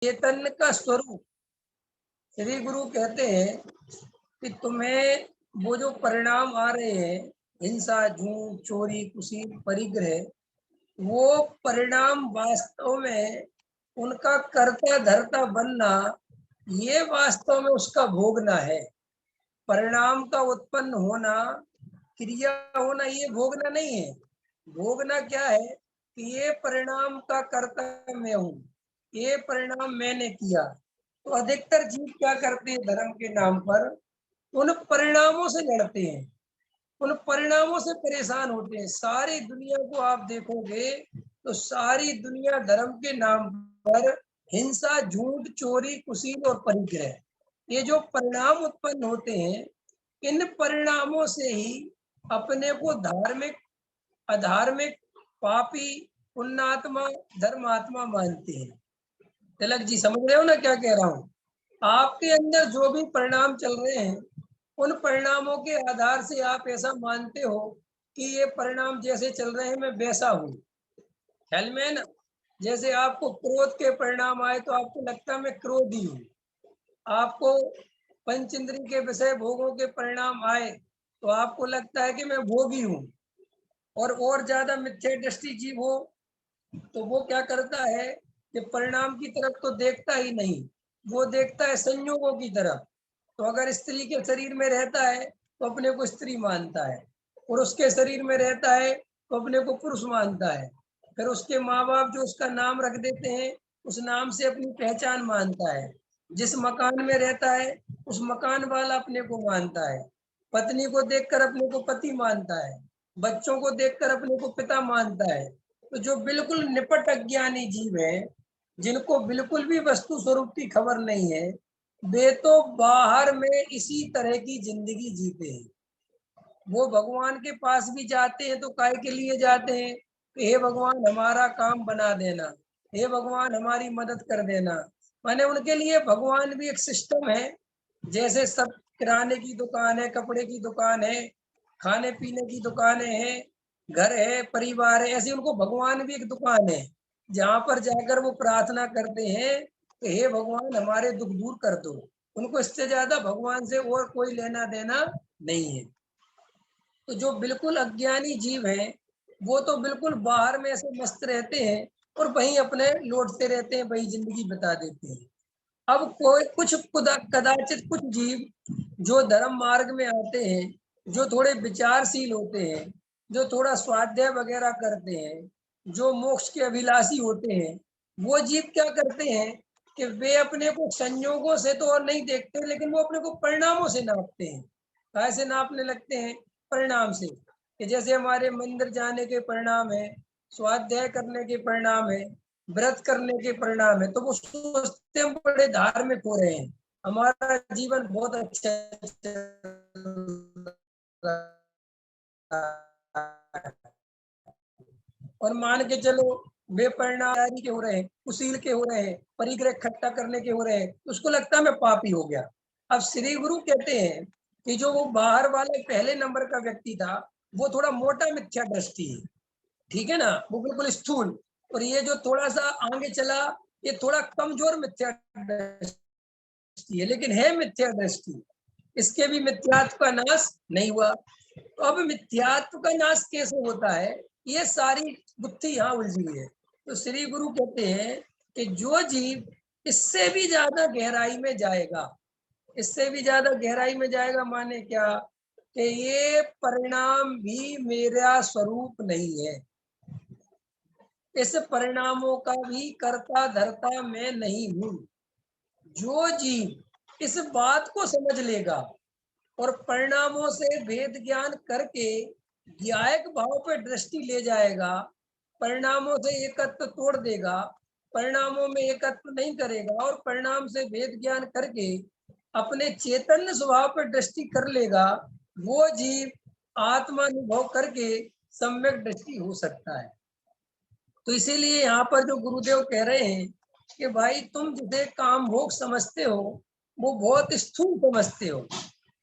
चेतन का स्वरूप। श्री गुरु कहते हैं कि तुम्हें वो जो परिणाम आ रहे हैं, हिंसा, झूठ, चोरी, कुशील, परिग्रह, वो परिणाम वास्तव में उनका कर्ता धर्ता बनना, ये वास्तव में उसका भोगना है। परिणाम का उत्पन्न होना, क्रिया होना, ये भोगना नहीं है। भोगना क्या है कि ये परिणाम का कर्ता मैं हूँ, ये परिणाम मैंने किया। तो अधिकतर जीव क्या करते हैं धर्म के नाम पर, उन परिणामों से लड़ते हैं, उन परिणामों से परेशान होते हैं। सारी दुनिया को आप देखोगे तो सारी दुनिया धर्म के नाम पर हिंसा, झूठ, चोरी, कुशील और परिग्रह, ये जो परिणाम उत्पन्न होते हैं, इन परिणामों से ही अपने को धार्मिक, अधार्मिक, पापी, पुण्यात्मा, धर्मात्मा मानते हैं। तिलक जी समझ रहे हो ना क्या कह रहा हूँ? आपके अंदर जो भी परिणाम चल रहे हैं, उन परिणामों के आधार से आप ऐसा मानते हो कि ये परिणाम जैसे चल रहे हैं मैं वैसा हूँ। ख्याल में है ना? जैसे आपको क्रोध के परिणाम आए तो आपको लगता है मैं क्रोधी हूँ। आपको पंच इंद्रिय के विषय भोगों के परिणाम आए तो आपको लगता है कि मैं भोगी हूँ। और ज्यादा मिथ्या दृष्टि जीव हो तो वो क्या करता है कि परिणाम की तरफ तो देखता ही नहीं, वो देखता है संयोगों की तरफ। तो अगर स्त्री के शरीर में रहता है तो अपने को स्त्री मानता है, पुरुष के शरीर में रहता है तो अपने को पुरुष मानता है। फिर उसके माँ बाप जो उसका नाम रख देते हैं, उस नाम से अपनी पहचान मानता है। जिस मकान में रहता है उस मकान वाला अपने को मानता है। पत्नी को देखकर अपने को पति मानता है, बच्चों को देखकर अपने को पिता मानता है। तो जो बिल्कुल निपट अज्ञानी जीव है, जिनको बिल्कुल भी वस्तु स्वरूप की खबर नहीं है, वे तो बाहर में इसी तरह की जिंदगी जीते हैं। वो भगवान के पास भी जाते हैं तो काय के लिए जाते हैं कि हे भगवान हमारा काम बना देना, हे भगवान हमारी मदद कर देना। माने उनके लिए भगवान भी एक सिस्टम है। जैसे सब किराने की दुकान है, कपड़े की दुकान है, खाने पीने की दुकानें हैं, घर है, परिवार है, ऐसे उनको भगवान भी एक दुकान है जहाँ पर जाकर वो प्रार्थना करते हैं कि हे भगवान हमारे दुख दूर कर दो। उनको इससे ज्यादा भगवान से और कोई लेना देना नहीं है। तो जो बिल्कुल अज्ञानी जीव हैं, वो तो बिल्कुल बाहर में ऐसे मस्त रहते हैं और वहीं अपने लौटते रहते हैं, वही जिंदगी बिता देते हैं। अब कोई कुछ कदाचित कुछ जीव जो धर्म मार्ग में आते हैं, जो थोड़े विचारशील होते हैं, जो थोड़ा स्वाध्याय वगैरह करते हैं, जो मोक्ष के अभिलाषी होते हैं, वो जीव क्या करते हैं कि वे अपने को संयोगों से तो और नहीं देखते, लेकिन वो अपने को परिणामों से नापते हैं। कैसे नापने लगते हैं? परिणाम से, कि जैसे हमारे मंदिर जाने के परिणाम है, स्वाध्याय करने के परिणाम है, व्रत करने के परिणाम है, तो वो सोचते हम बड़े धार्मिक हो रहे हैं, हमारा जीवन बहुत अच्छा और मान के चलो वे परिणाम के हो रहे हैं, कुशील के हो रहे हैं, परिग्रह इकट्ठा करने के हो रहे हैं, तो उसको लगता है मैं पापी हो गया। अब श्री गुरु कहते हैं कि जो वो बाहर वाले पहले नंबर का व्यक्ति था, वो थोड़ा मोटा मिथ्या दृष्टि है, ठीक है ना, वो बिल्कुल स्थूल। और ये जो थोड़ा सा आगे चला, ये थोड़ा कमजोर मिथ्या दृष्टि है, लेकिन है मिथ्या दृष्टि। इसके भी मिथ्यात्व का नाश नहीं हुआ। तो अब मिथ्यात्व का नाश कैसे होता है, ये सारी गुत्थी यहाँ उलझी है। तो श्री गुरु कहते हैं कि जो जीव इससे भी ज्यादा गहराई में जाएगा, इससे भी ज्यादा गहराई में जाएगा, माने क्या कि ये परिणाम भी मेरा स्वरूप नहीं है, इस परिणामों का भी कर्ता धर्ता मैं नहीं हूँ। जो जीव इस बात को समझ लेगा और परिणामों से भेद ज्ञान करके ज्ञायक भाव पर दृष्टि ले जाएगा, परिणामों से एकत्व तोड़ देगा, परिणामों में एकत्व नहीं करेगा और परिणाम से भेद ज्ञान करके अपने चैतन्य स्वभाव पर दृष्टि कर लेगा, वो जीव आत्मानुभव करके सम्यक दृष्टि हो सकता है। तो इसीलिए यहाँ पर जो गुरुदेव कह रहे हैं कि भाई तुम जिसे काम भोग समझते हो वो बहुत स्थूल समझते हो।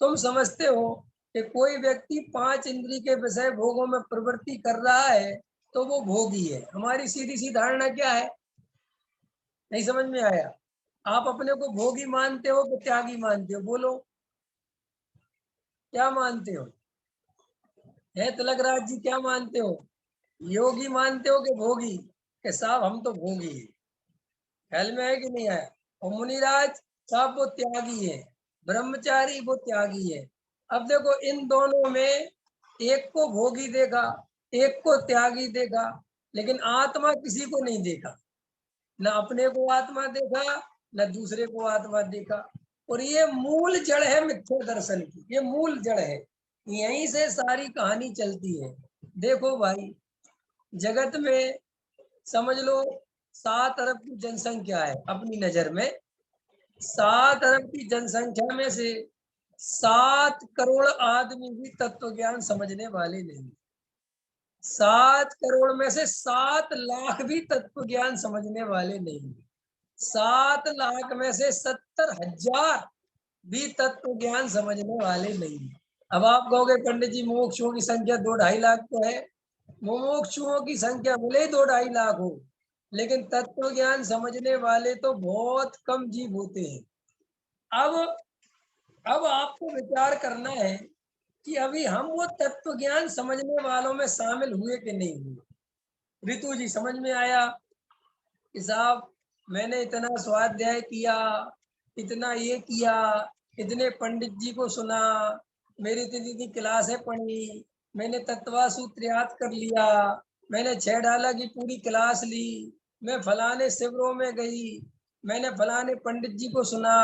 तुम समझते हो कि कोई व्यक्ति 5 इंद्रिय के विषय भोगों में प्रवृत्ति कर रहा है तो वो भोगी है। हमारी सीधी सी धारणा क्या है? नहीं समझ में आया? आप अपने को भोगी मानते हो कि त्यागी मानते हो? बोलो, क्या मानते हो? है तिलक राज जी, क्या मानते हो? योगी मानते हो कि भोगी? कि साहब हम तो भोगी है। ख्याल में है कि नहीं आया? और मुनिराज साहब वो त्यागी है, ब्रह्मचारी वो त्यागी है। अब देखो इन दोनों में एक को भोगी देखा, एक को त्यागी देखा, लेकिन आत्मा किसी को नहीं देखा। न अपने को आत्मा देखा, न दूसरे को आत्मा देखा। और ये मूल जड़ है मिथ्या दर्शन की, ये मूल जड़ है। यहीं से सारी कहानी चलती है। देखो भाई, जगत में समझ लो 7 अरब की जनसंख्या है अपनी नजर में। 7 अरब की जनसंख्या में से 7 करोड़ आदमी भी तत्व ज्ञान समझने वाले नहीं। 7 करोड़ में से 7 लाख भी तत्व ज्ञान समझने वाले नहीं। 7 लाख में से 70,000 भी तत्व ज्ञान समझने वाले नहीं। अब आप कहोगे पंडित जी मुमुक्षुओं की संख्या 2-2.5 लाख तो है। मुमुक्षुओं की संख्या भले ही 2-2.5 लाख हो, लेकिन तत्व ज्ञान समझने वाले तो बहुत कम जीव होते हैं। अब आपको विचार करना है कि अभी हम वो तत्व ज्ञान समझने वालों में शामिल हुए कि नहीं हुए। ऋतु जी समझ में आया कि साहब मैंने इतना स्वाध्याय किया, इतना ये किया, इतने पंडित जी को सुना, मेरी इतनी इतनी क्लासें पढ़ी, मैंने तत्वा सूत्र याद कर लिया, मैंने 6 डाला की पूरी क्लास ली, मैं फलाने शिविरों में गई, मैंने फलाने पंडित जी को सुना,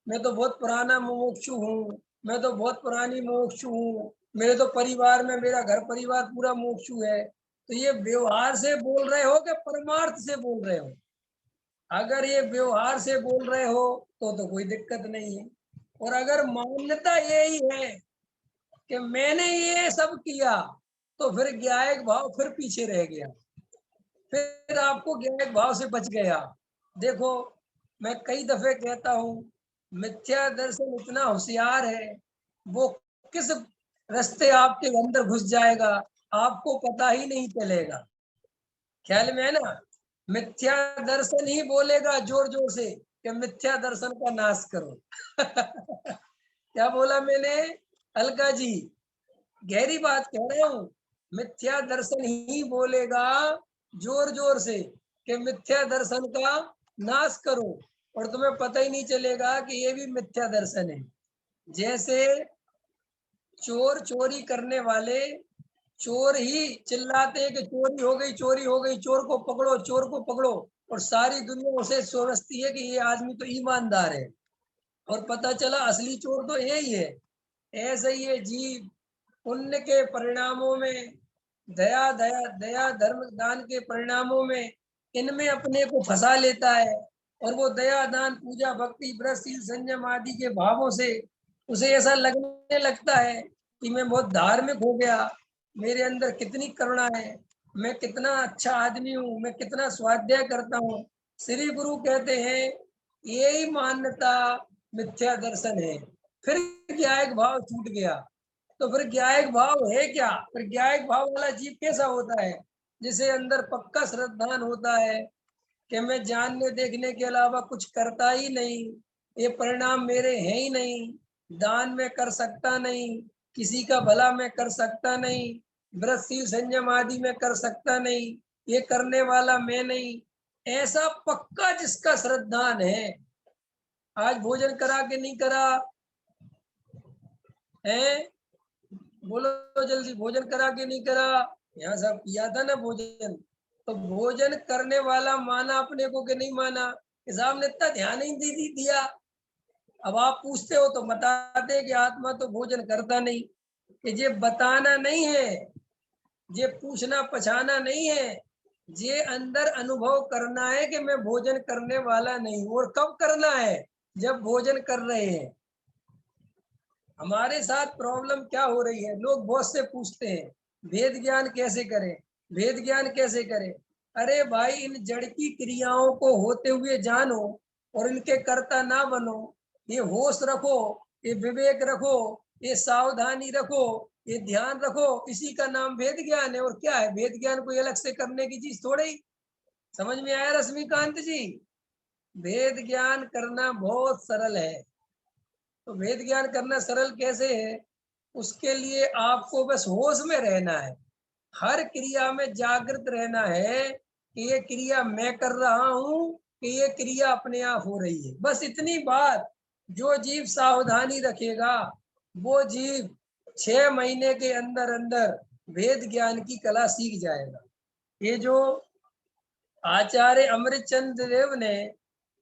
मैं तो बहुत पुराना मुमुक्षु हूँ, मैं तो बहुत पुरानी मुमुक्षु हूँ, मेरे तो परिवार में मेरा घर परिवार पूरा मुमुक्षु है। तो ये व्यवहार से बोल रहे हो कि परमार्थ से बोल रहे हो? अगर ये व्यवहार से बोल रहे हो तो कोई दिक्कत नहीं है। और अगर मान्यता यही है कि मैंने ये सब किया, तो फिर ज्ञायक भाव फिर पीछे रह गया, फिर आपको ज्ञायक भाव से बच गया। देखो मैं कई दफे कहता हूँ, मिथ्या दर्शन इतना होशियार है, वो किस रास्ते आपके अंदर घुस जाएगा आपको पता ही नहीं चलेगा। ख्याल में है ना? मिथ्या दर्शन ही बोलेगा जोर जोर से कि मिथ्या दर्शन का नाश करो। क्या बोला मैंने? अलका जी, गहरी बात कह रहा हूँ। मिथ्या दर्शन ही बोलेगा जोर जोर से कि मिथ्या दर्शन का नाश करो, और तुम्हें पता ही नहीं चलेगा कि ये भी मिथ्या दर्शन है। जैसे चोर चोरी करने वाले चोर ही चिल्लाते हैं कि चोरी हो गई, चोरी हो गई, चोर को पकड़ो, चोर को पकड़ो, और सारी दुनिया उसे समझती है कि ये आदमी तो ईमानदार है, और पता चला असली चोर तो यही है। ऐसे ही है जीव पुण्य के परिणामों में, दया दया दया धर्म दान के परिणामों में इनमें अपने को फंसा लेता है, और वो दया दान पूजा भक्ति व्रत शील संयम आदि के भावों से उसे ऐसा लगने लगता है कि मैं बहुत धार्मिक हो गया, मेरे अंदर कितनी करुणा है, मैं कितना अच्छा आदमी हूँ, मैं कितना स्वाध्याय करता हूँ। श्री गुरु कहते हैं यही मान्यता मिथ्या दर्शन है। फिर ज्ञायक भाव छूट गया। तो फिर ज्ञायक भाव है क्या? फिर ज्ञायक भाव वाला जीव कैसा होता है? जिसे अंदर पक्का श्रद्धान होता है कि मैं जानने देखने के अलावा कुछ करता ही नहीं, ये परिणाम मेरे हैं ही नहीं, दान में कर सकता नहीं, किसी का भला मैं कर सकता नहीं, व्रत शील संयम आदि में कर सकता नहीं, ये करने वाला मैं नहीं। ऐसा पक्का जिसका श्रद्धान है, आज भोजन करा के नहीं करा है? बोलो जल्दी, भोजन करा के नहीं करा? यहाँ सब किया था ना भोजन। तो भोजन करने वाला माना अपने को कि नहीं माना? साहब ने इतना ध्यान ही दी दिया। अब आप पूछते हो तो बताते कि आत्मा तो भोजन करता नहीं। कि ये बताना नहीं है, ये पूछना पछाना नहीं है, ये अंदर अनुभव करना है कि मैं भोजन करने वाला नहीं हूँ। और कब करना है? जब भोजन कर रहे हैं। हमारे साथ प्रॉब्लम क्या हो रही है, लोग बहुत से पूछते हैं भेद ज्ञान कैसे करें, भेद ज्ञान कैसे करें? अरे भाई इन जड़ की क्रियाओं को होते हुए जानो, और इनके कर्ता ना बनो। ये होश रखो, ये विवेक रखो, ये सावधानी रखो, ये ध्यान रखो, इसी का नाम भेद ज्ञान है। और क्या है भेद ज्ञान? कोई अलग से करने की चीज थोड़ी। समझ में आया रश्मिकांत जी? वेद ज्ञान करना बहुत सरल है। तो वेद ज्ञान करना सरल कैसे है? उसके लिए आपको बस होश में रहना है, हर क्रिया में जागृत रहना है कि ये क्रिया मैं कर रहा हूं कि ये क्रिया अपने आप हो रही है। बस इतनी बात जो जीव सावधानी रखेगा वो जीव 6 महीने के अंदर अंदर वेद ज्ञान की कला सीख जाएगा। ये जो आचार्य अमृतचंद्र देव ने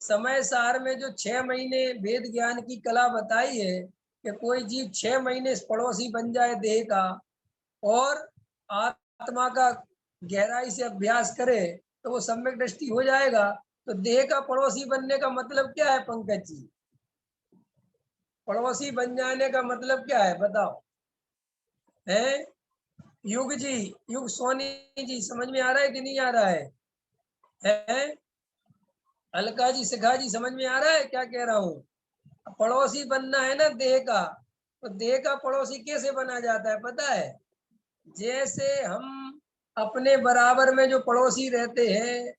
समय सार में जो 6 महीने वेद ज्ञान की कला बताई है कि कोई जीव 6 महीने पड़ोसी बन जाए देह का और आत्मा का गहराई से अभ्यास करे तो वो सम्यक दृष्टि हो जाएगा। तो देह का पड़ोसी बनने का मतलब क्या है पंकज जी? पड़ोसी बन जाने का मतलब क्या है बताओ? है युग जी, युग सोनी जी, समझ में आ रहा है कि नहीं आ रहा है? अलका जी, शिखा जी, समझ में आ रहा है क्या कह रहा हूँ? पड़ोसी बनना है ना देह का, तो देह का पड़ोसी कैसे बना जाता है पता है? जैसे हम अपने बराबर में जो पड़ोसी रहते हैं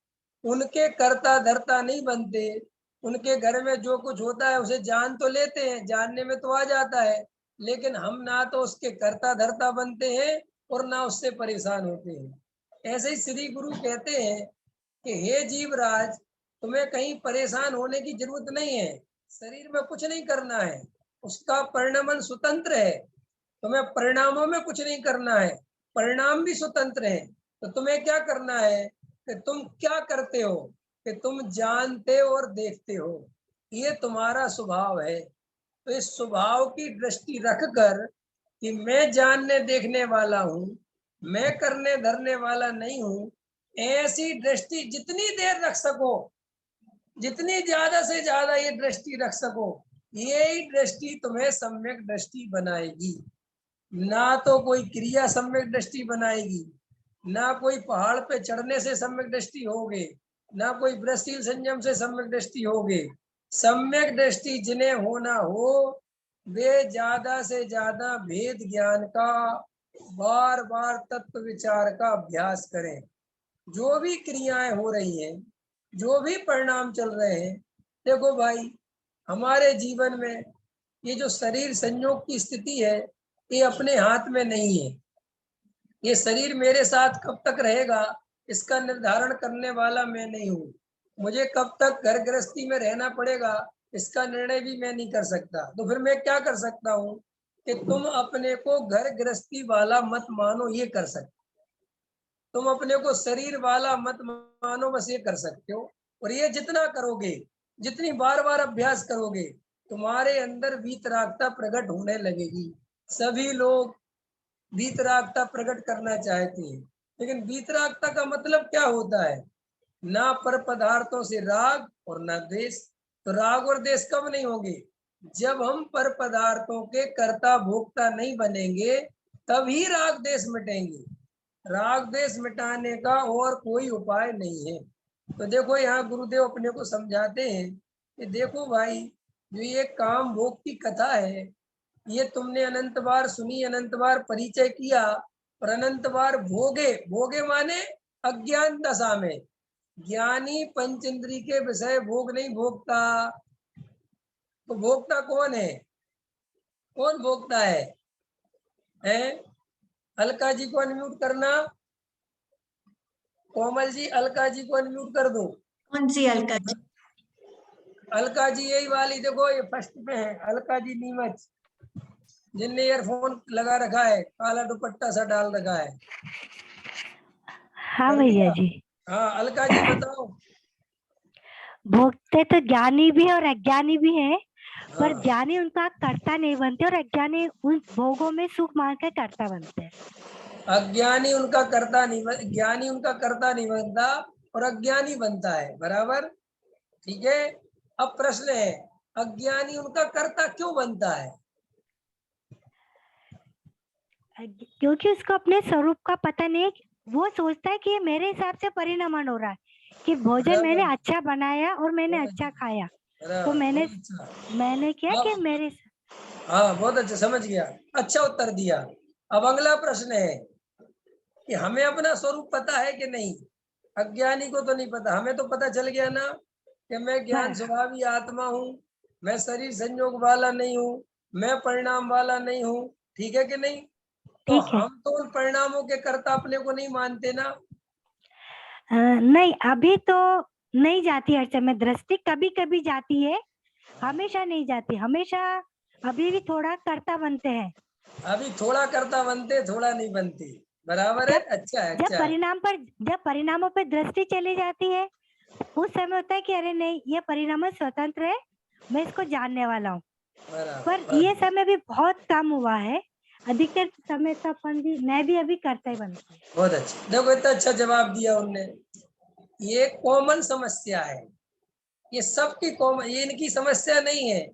उनके कर्ता धर्ता नहीं बनते, उनके घर में जो कुछ होता है उसे जान तो लेते हैं, जानने में तो आ जाता है, लेकिन हम ना तो उसके कर्ता धर्ता बनते हैं और ना उससे परेशान होते हैं। ऐसे ही श्री गुरु कहते हैं कि हे जीवराज, तुम्हें कहीं परेशान होने की जरूरत नहीं है, शरीर में कुछ नहीं करना है, उसका परिणमन स्वतंत्र है, तुम्हें परिणामों में कुछ नहीं करना है, परिणाम भी स्वतंत्र है। तो तुम्हें क्या करना है कि तुम क्या करते हो कि तुम जानते और देखते हो, ये तुम्हारा स्वभाव है। तो इस स्वभाव की दृष्टि रखकर कि मैं जानने देखने वाला हूँ, मैं करने धरने वाला नहीं हूँ, ऐसी दृष्टि जितनी देर रख सको, जितनी ज्यादा से ज्यादा ये दृष्टि रख सको, यही दृष्टि तुम्हें सम्यक दृष्टि बनाएगी। ना तो कोई क्रिया सम्यक दृष्टि बनाएगी, ना कोई पहाड़ पे चढ़ने से सम्यक दृष्टि होगे, ना कोई वृषशील संयम से सम्यक दृष्टि होगे। सम्यक दृष्टि जिन्हें होना हो वे ज्यादा से ज्यादा भेद ज्ञान का बार बार तत्व विचार का अभ्यास करें। जो भी क्रियाएं हो रही हैं, जो भी परिणाम चल रहे हैं, देखो भाई, हमारे जीवन में ये जो शरीर संयोग की स्थिति है ये अपने हाथ में नहीं है। ये शरीर मेरे साथ कब तक रहेगा इसका निर्धारण करने वाला मैं नहीं हूँ। मुझे कब तक घर गृहस्थी में रहना पड़ेगा इसका निर्णय भी मैं नहीं कर सकता। तो फिर मैं क्या कर सकता हूँ कि तुम अपने को घर गृहस्थी वाला मत मानो, ये कर सकते। तुम अपने को शरीर वाला मत मानो, बस ये कर सकते हो। और ये जितना करोगे, जितनी बार बार अभ्यास करोगे, तुम्हारे अंदर वीतरागता प्रकट होने लगेगी। सभी लोग वीतरागता प्रकट करना चाहते हैं, लेकिन वीतरागता का मतलब क्या होता है? ना पर पदार्थों से राग और ना द्वेष। तो राग और द्वेष कब नहीं होंगे? जब हम पर पदार्थों के कर्ता भोक्ता नहीं बनेंगे तभी राग द्वेष मिटेंगे। राग द्वेष मिटाने का और कोई उपाय नहीं है। तो देखो यहाँ गुरुदेव अपने को समझाते हैं कि देखो भाई, जो ये काम भोग की कथा है ये तुमने अनंत बार सुनी, अनंत बार परिचय किया और अनंत बार भोगे। भोगे माने अज्ञान दशा में। ज्ञानी पंचेंद्री के विषय भोग नहीं भोगता। तो भोगता कौन है? कौन भोगता है? अलका जी को अनम्यूट करना। कोमल जी, अलका जी को अनम्यूट कर दो। कौन सी अलका जी? अलका जी यही वाली, देखो ये फर्स्ट पे है, अलका जी नीमच, जिनने ईयरफोन लगा रखा है, काला दुपट्टा सा डाल रखा है। हाँ भैया जी। हाँ अलका जी बताओ। भोगते तो ज्ञानी भी है और अज्ञानी भी है, पर हाँ। ज्ञानी उनका कर्ता नहीं बनते और अज्ञानी उन भोगों में सुख मान के कर्ता बनते हैं। अज्ञानी उनका कर्ता नहीं, ज्ञानी उनका कर्ता नहीं बनता और अज्ञानी बनता है, बराबर? ठीक है। अब प्रश्न है, अज्ञानी उनका कर्ता क्यों बनता है? क्योंकि उसको अपने स्वरूप का पता नहीं है। वो सोचता है कि ये मेरे हिसाब से परिणमन हो रहा है कि भोजन मैंने अच्छा बनाया और मैंने अच्छा खाया, तो मैंने क्या कि मेरे। हाँ बहुत अच्छा, समझ गया, अच्छा उत्तर दिया। अब अगला प्रश्न है कि हमें अपना स्वरूप पता है कि नहीं? अज्ञानी को तो नहीं पता, हमें तो पता चल गया ना कि मैं ज्ञान स्वभावी आत्मा हूँ, मैं शरीर संयोग वाला नहीं हूँ, मैं परिणाम वाला नहीं हूँ, ठीक है कि नहीं? तो ठीक है। हम तो उन परिणामों के कर्ता अपने को नहीं मानते ना। नहीं, अभी तो नहीं जाती हर समय दृष्टि, कभी कभी जाती है, हमेशा नहीं जाती। हमेशा अभी भी थोड़ा कर्ता बनते हैं। अभी थोड़ा कर्ता बनते, थोड़ा नहीं बनती, बराबर है। जब अच्छा है, जब अच्छा है। जब परिणामों पर दृष्टि चली जाती है, उस समय होता है कि अरे नहीं, ये परिणाम स्वतंत्र है, मैं इसको जानने वाला हूँ। पर बराबर, ये समय भी बहुत कम हुआ है, अधिकतर समय तो अपन भी, मैं भी अभी कर्ता ही बनती हूँ। बहुत अच्छा। देखो इतना अच्छा जवाब दिया उनने। ये कॉमन समस्या है, ये सबकी कॉमन, ये इनकी समस्या नहीं है,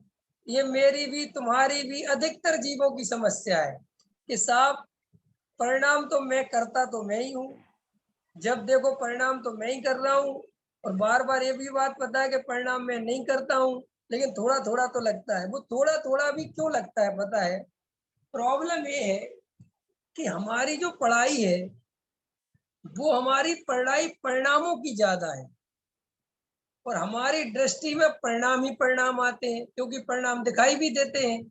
ये मेरी भी तुम्हारी भी अधिकतर जीवों की समस्या है कि साहब परिणाम तो मैं करता तो मैं ही हूँ, जब देखो परिणाम तो मैं ही कर रहा हूँ, और बार बार ये भी बात पता है कि परिणाम मैं नहीं करता हूँ, लेकिन थोड़ा थोड़ा तो लगता है। वो थोड़ा थोड़ा भी क्यों लगता है पता है? प्रॉब्लम ये है कि हमारी जो पढ़ाई है वो हमारी पढ़ाई परिणामों की ज्यादा है, और हमारी दृष्टि में परिणाम ही परिणाम आते हैं, क्योंकि परिणाम दिखाई भी देते हैं।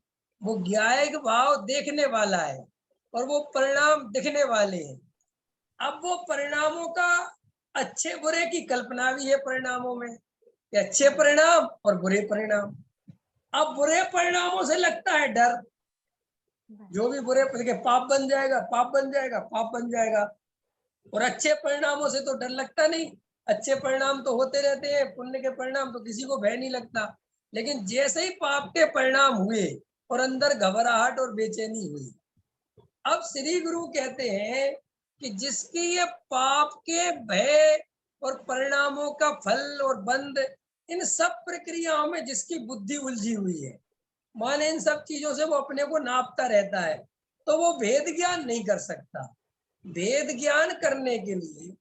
वो ज्ञायक भाव देखने वाला है और वो परिणाम दिखने वाले हैं। अब वो परिणामों का अच्छे बुरे की कल्पना भी है परिणामों में, कि अच्छे परिणाम और बुरे परिणाम। अब बुरे परिणामों से लगता है डर, जो भी बुरे, पाप बन जाएगा, पाप बन जाएगा, पाप बन जाएगा। और अच्छे परिणामों से तो डर लगता नहीं, अच्छे परिणाम तो होते रहते हैं, पुण्य के परिणाम तो किसी को भय नहीं लगता। लेकिन जैसे ही पाप के परिणाम हुए और अंदर घबराहट और बेचैनी हुई, अब श्री गुरु कहते हैं कि जिसकी ये पाप के भय और परिणामों का फल और बंध, इन सब प्रक्रियाओं में जिसकी बुद्धि उलझी हुई है, माने इन सब चीजों से वो अपने को नापता रहता है, तो वो भेद ज्ञान नहीं कर सकता। भेद ज्ञान करने के लिए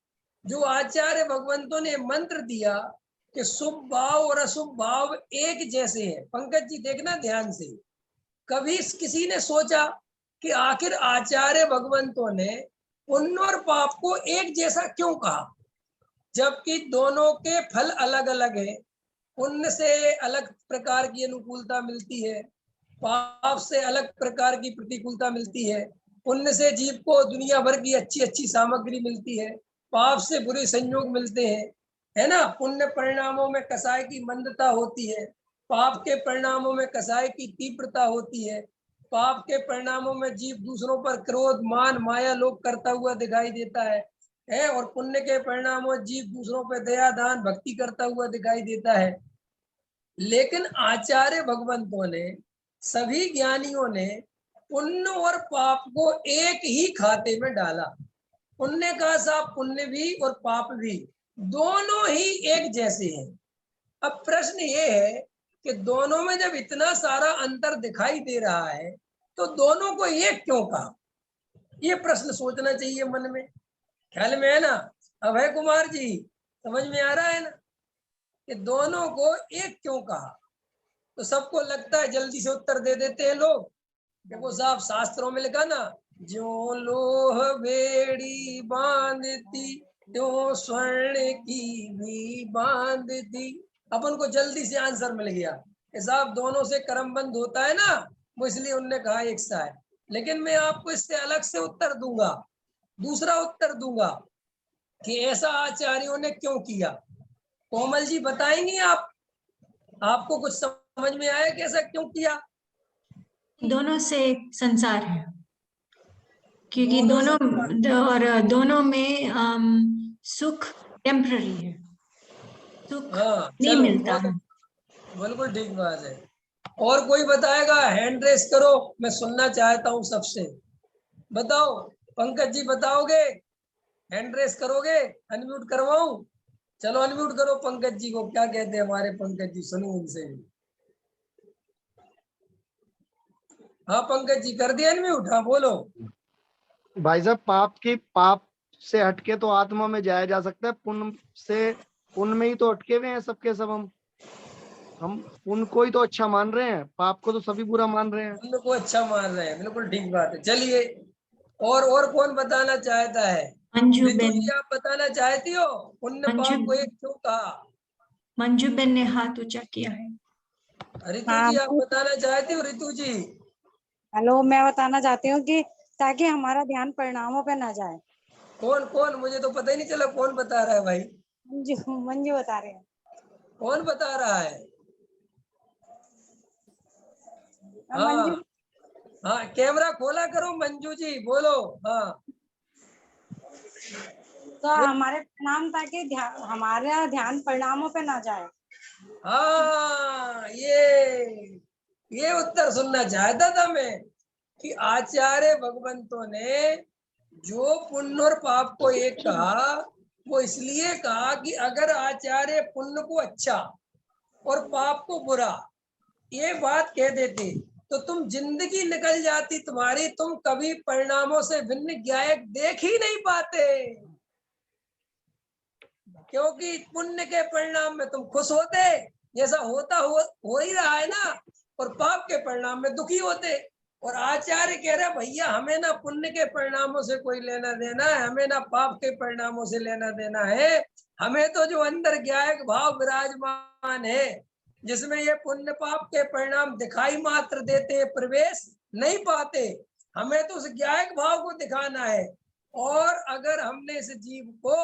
जो आचार्य भगवंतों ने मंत्र दिया कि शुभ भाव और अशुभ भाव एक जैसे हैं। पंकज जी देखना ध्यान से, कभी किसी ने सोचा कि आखिर आचार्य भगवंतों ने पुण्य और पाप को एक जैसा क्यों कहा, जबकि दोनों के फल अलग अलग हैं। पुण्य से अलग प्रकार की अनुकूलता मिलती है, पाप से अलग प्रकार की प्रतिकूलता मिलती है। पुण्य से जीव को दुनिया भर की अच्छी अच्छी सामग्री मिलती है, पाप से बुरे संयोग मिलते हैं, है ना। पुण्य परिणामों में कसाय की मंदता होती है, पाप के परिणामों में कसाय की तीव्रता होती है। पाप के परिणामों में जीव दूसरों पर क्रोध मान माया लोभ करता हुआ दिखाई देता है, और पुण्य के परिणामों जीव दूसरों पर दया दान भक्ति करता हुआ दिखाई देता है। लेकिन आचार्य भगवंतों ने, सभी ज्ञानियों ने पुण्य और पाप को एक ही खाते में डाला। पुण्य का साफ, पुण्य भी और पाप भी दोनों ही एक जैसे हैं। अब प्रश्न ये है कि दोनों में जब इतना सारा अंतर दिखाई दे रहा है, तो दोनों को एक क्यों कहा? ये प्रश्न सोचना चाहिए मन में। ख्याल में है ना अभय कुमार जी? समझ में आ रहा है ना कि दोनों को एक क्यों कहा? तो सबको लगता है जल्दी से उत्तर दे देते हैं लोग। देखो साहब, शास्त्रों में लिखा ना, जो लोह बेड़ी बांधती त्यों स्वर्ण की भी बांधती। अपन को जल्दी से आंसर मिल गया कि साहब दोनों से कर्म बंद होता है ना, वो इसलिए उनने कहा एक सा है। लेकिन मैं आपको इससे अलग से उत्तर दूंगा, दूसरा उत्तर दूंगा कि ऐसा आचार्यों ने क्यों किया। कोमल जी बताएंगी आप? आपको कुछ समझ में आया कि ऐसा क्यों किया? दोनों से संसार है, क्योंकि दोनों और दोनों में सुख टेम्पररी है, सुख नहीं चलो मिलता है। बिल्कुल ठीक बात है। और कोई बताएगा? हैंड रेस करो, मैं सुनना चाहता हूँ सबसे। बताओ, पंकज जी बताओगे? हैंड रेस करोगे? अनम्यूट करवाऊं? चलो अनम्यूट करो पंकज जी को। क्या कहते हैं हमारे पंकज जी, सुनो उनसे भी। हाँ पंकज जी कर दिया अनम्यूट? हाँ बोलो। भाई साहब, पाप से हटके तो आत्मा में जाया जा सकता है, पुण्य में ही तो अटके हुए हैं सबके सब। हम पुण्य को ही तो अच्छा मान रहे हैं, पाप को तो सभी बुरा मान रहे हैं। पुण्य को अच्छा मान रहे हैं, बिल्कुल ठीक बात है। चलिए, और कौन बताना चाहता है? मंजू रितु बेन, जी आप बताना चाहती हो पुण्य मंजू पाप को एक क्यों कहा? मंजू बेन ने हाथ ऊंचा किया है। रितु जी आप बताना चाहते हो? रितु जी हेलो, मैं बताना चाहती हूँ कि ताकि हमारा ध्यान परिणामों पे ना जाए। कौन कौन? मुझे तो पता ही नहीं चला कौन बता रहा है भाई। मंजू मंजू बता रहे हैं। कौन बता रहा है? मंजू। हाँ हाँ, कैमरा खोला करो मंजू जी, बोलो। हाँ तो हमारे परिणाम ताकि हमारा ध्यान परिणामों पे ना जाए। हाँ, ये उत्तर सुनना चाहता था मैं कि आचार्य भगवंतों ने जो पुण्य और पाप को एक कहा, वो इसलिए कहा कि अगर आचार्य पुण्य को अच्छा और पाप को बुरा ये बात कह देते तो तुम जिंदगी निकल जाती तुम्हारी, तुम कभी परिणामों से भिन्न ज्ञायक देख ही नहीं पाते, क्योंकि पुण्य के परिणाम में तुम खुश होते, जैसा हो ही रहा है ना, और पाप के परिणाम में दुखी होते। और आचार्य कह रहे भैया हमें ना पुण्य के परिणामों से कोई लेना देना है, हमें ना पाप के परिणामों से लेना देना है, हमें तो जो अंदर ज्ञायक भाव विराजमान है जिसमें ये पुण्य पाप के परिणाम दिखाई मात्र देते हैं, प्रवेश नहीं पाते, हमें तो उस ज्ञायक भाव को दिखाना है। और अगर हमने इस जीव को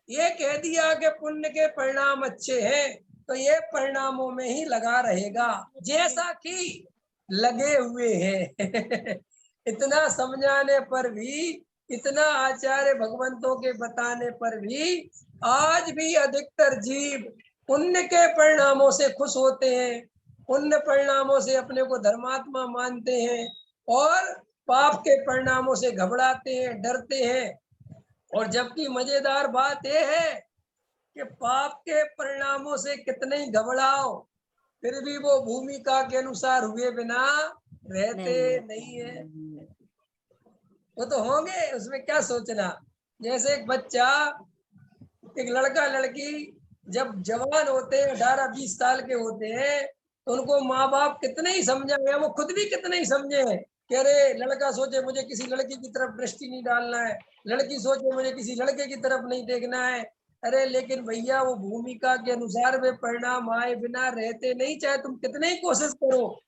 ये कह दिया कि पुण्य के परिणाम अच्छे हैं तो ये परिणामों में ही लगा रहेगा जैसा कि लगे हुए हैं। इतना समझाने पर भी, इतना आचार्य भगवंतों के बताने पर भी आज भी अधिकतर जीव पुण्य के परिणामों से खुश होते हैं, पुण्य परिणामों से अपने को धर्मात्मा मानते हैं और पाप के परिणामों से घबराते हैं, डरते हैं। और जबकि मजेदार बात यह है कि पाप के परिणामों से कितने ही घबराओ फिर भी वो भूमिका के अनुसार हुए बिना रहते नहीं है। वो तो होंगे, उसमें क्या सोचना। जैसे एक बच्चा, एक लड़का लड़की जब जवान होते हैं, 18-20 साल के होते हैं, तो उनको माँ बाप कितने ही समझाए, वो खुद भी कितने ही समझे कि अरे लड़का सोचे मुझे किसी लड़की की तरफ दृष्टि नहीं डालना है, लड़की सोचे मुझे किसी लड़के की तरफ नहीं देखना है। अरे लेकिन भैया वो भूमिका के अनुसार वे परिणाम आए बिना रहते नहीं, चाहे तुम कितने ही कोशिश करो।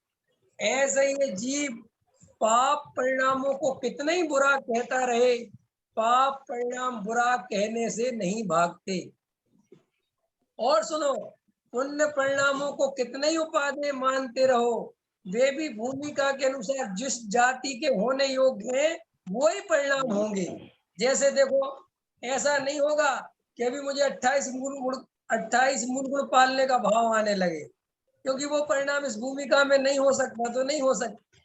ऐसे ही ये जीव पाप परिणामों को कितना ही बुरा कहता रहे, पाप परिणाम बुरा कहने से नहीं भागते। और सुनो, पुण्य परिणामों को कितने ही उपादेय मानते रहो, वे भी भूमिका के अनुसार जिस जाति के होने योग्य हैं वही परिणाम होंगे। जैसे देखो, ऐसा नहीं होगा कि अभी मुझे 28 मूल गुण पालने का भाव आने लगे, क्योंकि वो परिणाम इस भूमिका में नहीं हो सकता, तो नहीं हो सकता।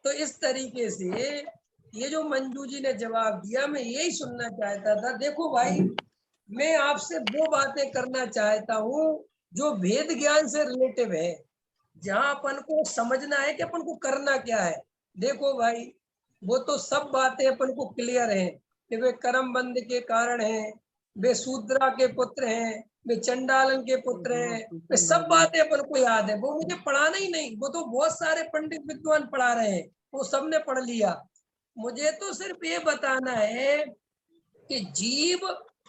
तो इस तरीके से ये जो मंजू जी ने जवाब दिया, मैं यही सुनना चाहता था। देखो भाई, मैं आपसे वो बातें करना चाहता हूँ जो वेद ज्ञान से रिलेटिव है, जहां अपन को समझना है कि अपन को करना क्या है। देखो भाई, वो तो सब बातें अपन को क्लियर है कि वे कर्म बंध के कारण हैं, वे शूद्रा के पुत्र हैं, वे चंडालन के पुत्र हैं, वे सब बातें अपन को याद है। वो मुझे पढ़ाना ही नहीं, वो तो बहुत सारे पंडित विद्वान पढ़ा रहे हैं, वो सबने पढ़ लिया। मुझे तो सिर्फ ये बताना है कि जीव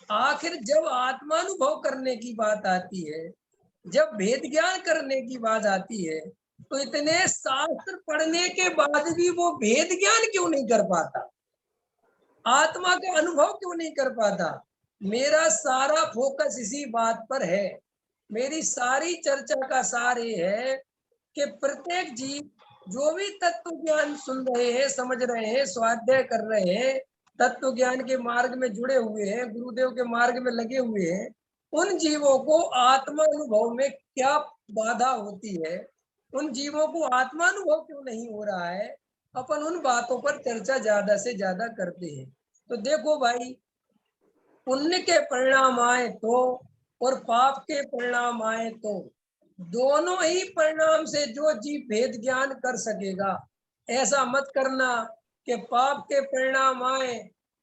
आखिर जब आत्मानुभव करने की बात आती है, जब भेद ज्ञान करने की बात आती है, तो इतने शास्त्र पढ़ने के बाद भी वो भेद ज्ञान क्यों नहीं कर पाता, आत्मा का अनुभव क्यों नहीं कर पाता। मेरा सारा फोकस इसी बात पर है, मेरी सारी चर्चा का सार ये है कि प्रत्येक जीव जो भी तत्व ज्ञान सुन रहे हैं, समझ रहे हैं, स्वाध्याय कर रहे हैं, तत्व ज्ञान के मार्ग में जुड़े हुए हैं, गुरुदेव के मार्ग में लगे हुए हैं, उन जीवों को आत्मानुभव में क्या बाधा होती है, उन जीवों को आत्मानुभव क्यों नहीं हो रहा है, अपन उन बातों पर चर्चा ज्यादा से ज्यादा करते हैं। तो देखो भाई, पुण्य के परिणाम आए तो और पाप के परिणाम आए तो दोनों ही परिणाम से जो जीव भेद ज्ञान कर सकेगा। ऐसा मत करना कि पाप के परिणाम आए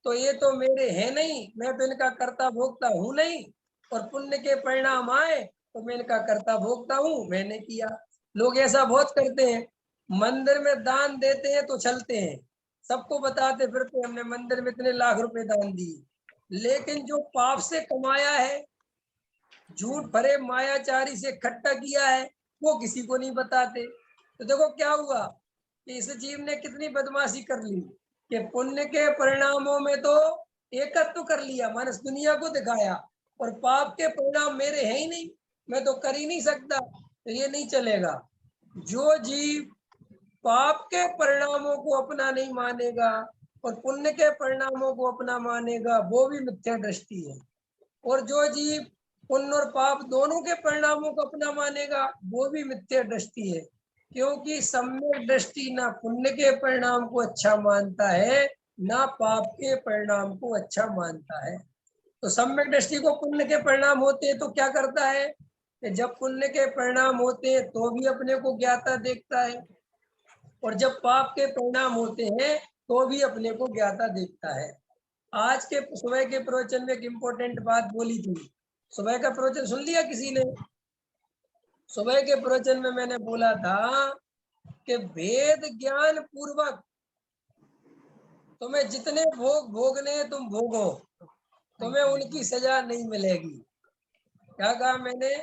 तो ये तो मेरे है नहीं, मैं तो इनका कर्ता भोक्ता हूं नहीं, और पुण्य के परिणाम आए तो मैं इनका कर्ता भोक्ता हूं, मैंने किया। लोग ऐसा बहुत करते हैं, मंदिर में दान देते हैं तो चलते हैं, सबको बताते फिरते हमने मंदिर में इतने लाख रुपए दान दिए, लेकिन जो पाप से कमाया है झूठ भरे मायाचारी से इकट्ठा किया है, वो किसी को नहीं बताते। तो देखो क्या हुआ कि इस जीव ने कितनी बदमाशी कर ली कि पुण्य के परिणामों में तो एकत्व कर लिया, मानस दुनिया को दिखाया, और पाप के परिणाम मेरे हैं ही नहीं, मैं तो कर ही नहीं सकता, तो ये नहीं चलेगा। जो जीव पाप के परिणामों को अपना नहीं मानेगा और पुण्य के परिणामों को अपना मानेगा, वो भी मिथ्या दृष्टि है। और जो जीव पुण्य और पाप दोनों के परिणामों को अपना मानेगा, वो भी मिथ्या दृष्टि है। क्योंकि सम्यक दृष्टि ना पुण्य के परिणाम को अच्छा मानता है, ना पाप के परिणाम को अच्छा मानता है। तो सम्यक दृष्टि को पुण्य के परिणाम होते हैं तो क्या करता है कि जब पुण्य के परिणाम होते हैं तो भी अपने को ज्ञाता देखता है, और जब पाप के परिणाम होते हैं तो भी अपने को ज्ञाता देखता है। आज के सुबह के प्रवचन में एक इम्पोर्टेंट बात बोली थी। सुबह का प्रवचन सुन लिया किसी ने? सुबह के प्रवचन में मैंने बोला था कि वेद ज्ञान पूर्वक तुम्हें जितने भोग भोगने हैं तुम भोगो, तुम्हें उनकी सजा नहीं मिलेगी। क्या कहा मैंने?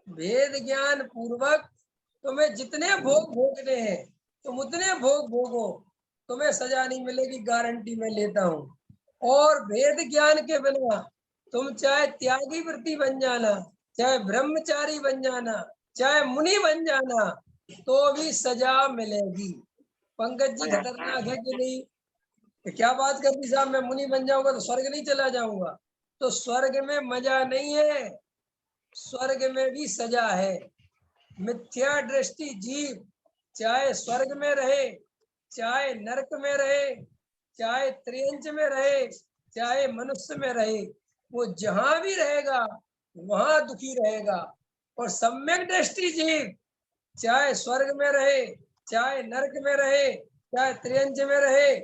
वेद ज्ञान पूर्वक तुम्हें जितने भोग भोगने हैं तुम उतने भोग भोगो, तुम्हें सजा नहीं मिलेगी, गारंटी मैं लेता हूँ। और वेद ज्ञान के बिना तुम चाहे त्यागी वृत्ति बन जाना, चाहे ब्रह्मचारी बन जाना, चाहे मुनि बन जाना, तो भी सजा मिलेगी। पंकज जी खतरनाक है कि नहीं? तो क्या बात कर दी साहब, मैं मुनि बन जाऊंगा तो स्वर्ग नहीं चला जाऊंगा? तो स्वर्ग में मजा नहीं है, स्वर्ग में भी सजा है। मिथ्या दृष्टि जीव चाहे स्वर्ग में रहे, चाहे नरक में रहे, चाहे त्रियंच में रहे, चाहे मनुष्य में रहे, वो जहां भी रहेगा वहां दुखी रहेगा। और सम्यक दृष्टि जीव चाहे स्वर्ग में रहे, चाहे नरक में रहे, चाहे त्रियंच में रहे,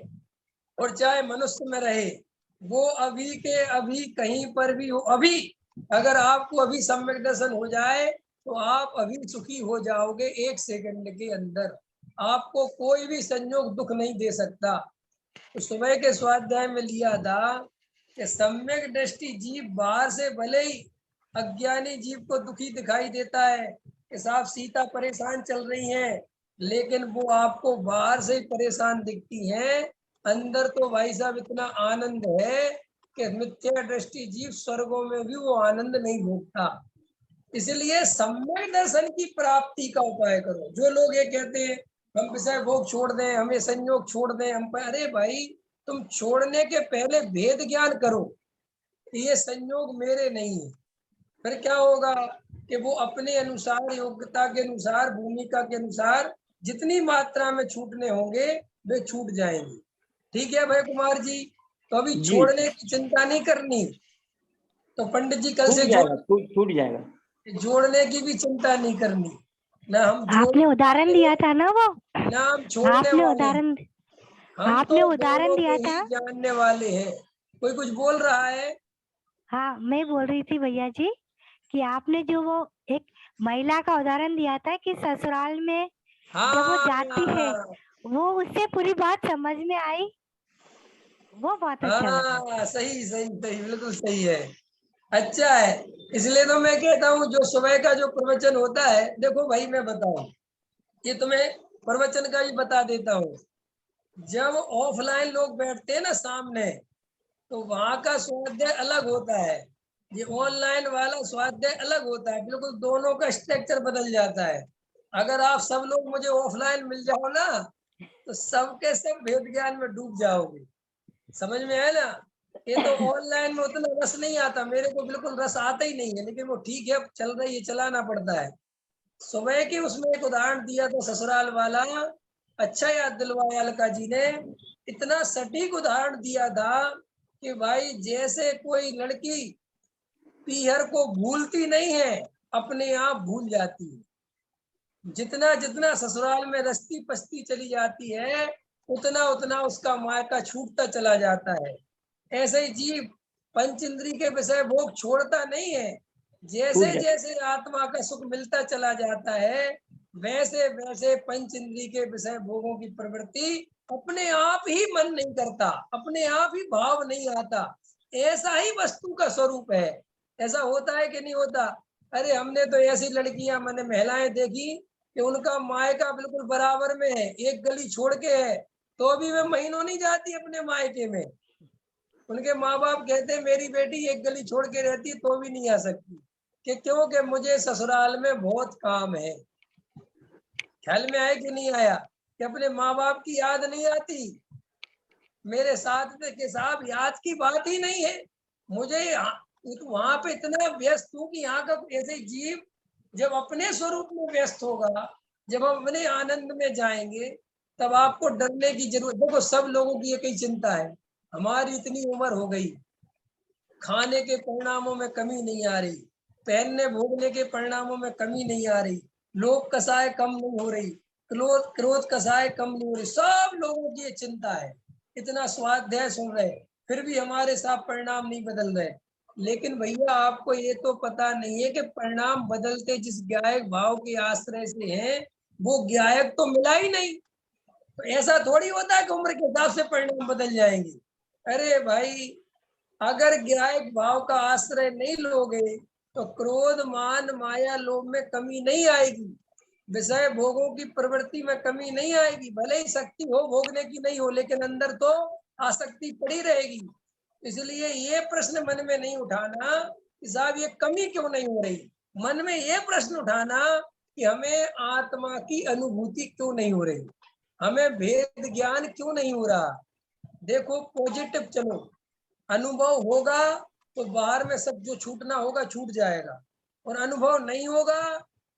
और चाहे मनुष्य में रहे, वो अभी के अभी कहीं पर भी हो। अभी अगर आपको अभी सम्यक दर्शन हो जाए तो आप अभी सुखी हो जाओगे, 1 सेकंड के अंदर। आपको कोई भी संयोग दुख नहीं दे सकता। तो सुबह के स्वाध्याय में लिया था कि सम्यक दृष्टि जीव बाहर से भले ही अज्ञानी जीव को दुखी दिखाई देता है कि साहब सीता परेशान चल रही है, लेकिन वो आपको बाहर से ही परेशान दिखती हैं, अंदर तो भाई साहब इतना आनंद है कि मिथ्या दृष्टि जीव स्वर्गों में भी वो आनंद नहीं भोगता। इसलिए सम्यक दर्शन की प्राप्ति का उपाय करो। जो लोग ये कहते हैं हम विषय भोग छोड़ दें, हमें संयोग छोड़ दें, हम पर, अरे भाई तुम छोड़ने के पहले भेद ज्ञान करो कि ये संयोग मेरे नहीं है। फिर क्या होगा कि वो अपने अनुसार, योग्यता के अनुसार, भूमिका के अनुसार जितनी मात्रा में छूटने होंगे वे छूट जाएंगे। ठीक है भाई कुमार जी? तो अभी छोड़ने की चिंता नहीं करनी। तो पंडित जी कल से छूट जाएगा, जोड़ने की भी चिंता नहीं करनी ना। हम आपने उदाहरण दिया था ना वो, ना हम छोड़ने आपने वाले, उदाहरण हम आपने तो उदाहरण दोनों दिया को ही था। जानने वाले हैं। कोई कुछ बोल रहा है? हाँ, मैं बोल रही थी भैया जी कि आपने जो वो एक महिला का उदाहरण दिया था कि ससुराल में जब वो जाती है वो उससे पूरी बात समझ में आई, वो बहुत अच्छा लगा। हाँ, सही सही सही, बिल्कुल सही है। अच्छा है। इसलिए तो मैं कहता हूँ जो सुबह का जो प्रवचन होता है, देखो भाई मैं बताऊं, ये तुम्हें प्रवचन का ही बता देता हूँ। जब ऑफलाइन लोग बैठते हैं ना सामने, तो वहां का स्वाध्याय अलग होता है, ये ऑनलाइन वाला स्वाध्याय अलग होता है। बिल्कुल दोनों का स्ट्रक्चर बदल जाता है। अगर आप सब लोग मुझे ऑफलाइन मिल जाओ ना, तो सबके सब भेद ज्ञान में डूब जाओगे। समझ में है ना? ये तो ऑनलाइन में उतना रस नहीं आता, मेरे को बिल्कुल रस आता ही नहीं है, लेकिन वो ठीक है, चल रही है, चलाना पड़ता है। सुबह की उसमें एक उदाहरण दिया था ससुराल वाला, अच्छा याद दिलवाया अलका जी ने। इतना सटीक उदाहरण दिया था कि भाई जैसे कोई लड़की पीहर को भूलती नहीं है, अपने आप भूल जाती है। जितना जितना ससुराल में रस्ती पस्ती चली जाती है, उतना उतना उसका मायका छूटता चला जाता है। ऐसे ही जीव पंच इंद्री के विषय भोग छोड़ता नहीं है। जैसे जैसे आत्मा का सुख मिलता चला जाता है, वैसे वैसे पंच इंद्री के विषय भोगों की प्रवृत्ति अपने आप ही मन नहीं करता, अपने आप ही भाव नहीं आता। ऐसा ही वस्तु का स्वरूप है। ऐसा होता है कि नहीं होता? अरे हमने तो ऐसी लड़कियां मैंने महिलाएं देखी कि उनका मायका बिल्कुल बराबर में है, एक गली छोड़ के है, तो भी वे महीनों नहीं जाती अपने मायके में। उनके माँ बाप कहते मेरी बेटी एक गली छोड़ के रहती तो भी नहीं आ सकती, कि क्योंकि मुझे ससुराल में बहुत काम है। ख्याल में आया कि नहीं आया कि अपने माँ बाप की याद नहीं आती? मेरे साथ में के साहब याद की बात ही नहीं है। मुझे वहां पे इतना व्यस्त हूँ कि यहाँ का ऐसे जीव जब अपने स्वरूप में व्यस्त होगा, जब हम अपने आनंद में जाएंगे, तब आपको डरने की जरूरत। देखो सब लोगों की एक ही चिंता है, हमारी इतनी उम्र हो गई, खाने के परिणामों में कमी नहीं आ रही, पहनने भोगने के परिणामों में कमी नहीं आ रही, लोभ कसाय कम नहीं हो रही, क्रोध क्रोध कसाय कम नहीं हो रही, सब लोगों की ये चिंता है। इतना स्वाध्याय सुन रहे, फिर भी हमारे साथ परिणाम नहीं बदल रहे। लेकिन भैया आपको ये तो पता नहीं है कि परिणाम बदलते जिस ज्ञायक भाव के आश्रय से हैं, वो ज्ञायक तो मिला ही नहीं। तो ऐसा थोड़ी होता है कि उम्र के हिसाब से परिणाम बदल जाएंगे। अरे भाई, अगर ज्ञायक भाव का आश्रय नहीं लोगे तो क्रोध मान माया लोभ में कमी नहीं आएगी, विषय भोगों की प्रवृत्ति में कमी नहीं आएगी। भले ही शक्ति हो भोगने की नहीं हो, लेकिन अंदर तो आसक्ति पड़ी रहेगी। इसलिए ये प्रश्न मन में नहीं उठाना कि साहब ये कमी क्यों नहीं हो रही, मन में ये प्रश्न उठाना कि हमें आत्मा की अनुभूति क्यों नहीं हो रही, हमें भेद ज्ञान क्यों नहीं हो रहा। देखो पॉजिटिव चलो, अनुभव होगा तो बाहर में सब जो छूटना होगा छूट जाएगा, और अनुभव नहीं होगा